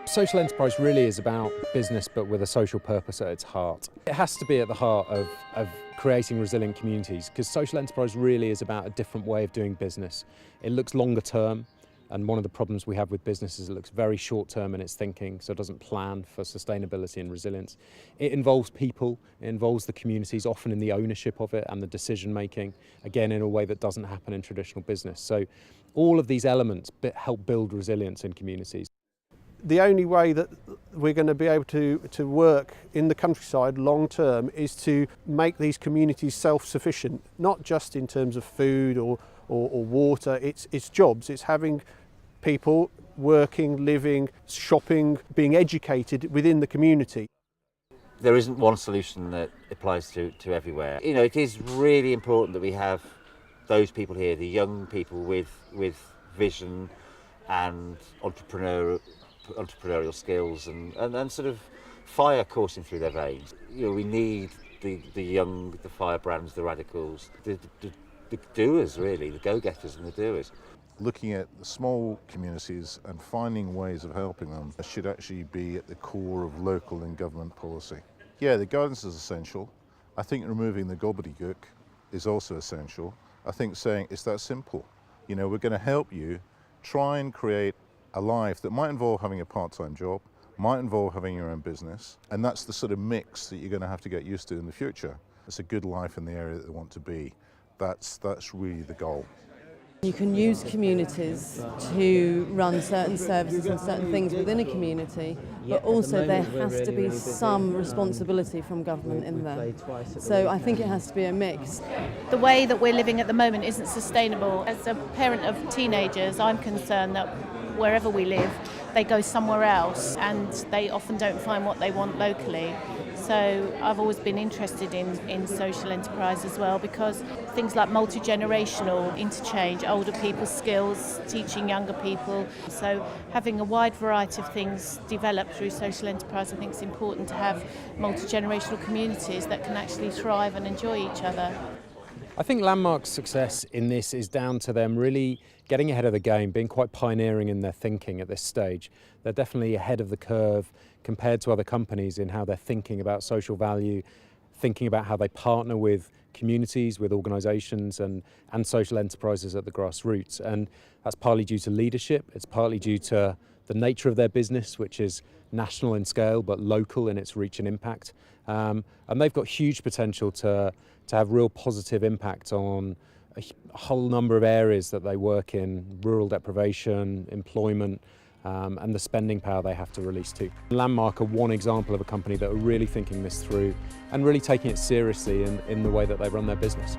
Social enterprise really is about business, but with a social purpose at its heart. It has to be at the heart of creating resilient communities, because social enterprise really is about a different way of doing business. It looks longer term, and one of the problems we have with business is it looks very short term in its thinking, so it doesn't plan for sustainability and resilience. It involves people, it involves the communities, often in the ownership of it and the decision making, again in a way that doesn't happen in traditional business. So all of these elements help build resilience in communities. The only way that we're going to be able to work in the countryside long term is to make these communities self-sufficient, not just in terms of food or water. It's jobs, it's having people working, living, shopping, being educated within the community. There isn't one solution that applies to everywhere. You know, it is really important that we have those people here, the young people with vision and entrepreneurial skills and sort of fire coursing through their veins. You know, we need the young, the firebrands, the radicals, the doers really, the go-getters and the doers. Looking at the small communities and finding ways of helping them should actually be at the core of local and government policy. Yeah, the guidance is essential. I think removing the gobbledygook is also essential. I think saying it's that simple. You know, we're going to help you try and create a life that might involve having a part-time job, might involve having your own business, and that's the sort of mix that you're going to have to get used to in the future. It's a good life in the area that they want to be. That's really the goal. You can use communities to run certain services and certain things within a community, but also there has to be some responsibility from government in there. So I think it has to be a mix. The way that we're living at the moment isn't sustainable. As a parent of teenagers, I'm concerned that wherever we live, they go somewhere else and they often don't find what they want locally. So I've always been interested in social enterprise as well, because things like multi-generational interchange, older people's skills, teaching younger people. So having a wide variety of things developed through social enterprise, I think it's important to have multi-generational communities that can actually thrive and enjoy each other. I think Landmark's success in this is down to them really getting ahead of the game, being quite pioneering in their thinking at this stage. They're definitely ahead of the curve compared to other companies in how they're thinking about social value, thinking about how they partner with communities, with organisations and social enterprises at the grassroots. And that's partly due to leadership, it's partly due to the nature of their business, which is national in scale but local in its reach and impact. And they've got huge potential to have real positive impact on a whole number of areas that they work in: rural deprivation, employment, and the spending power they have to release to. Landmark are one example of a company that are really thinking this through and really taking it seriously in the way that they run their business.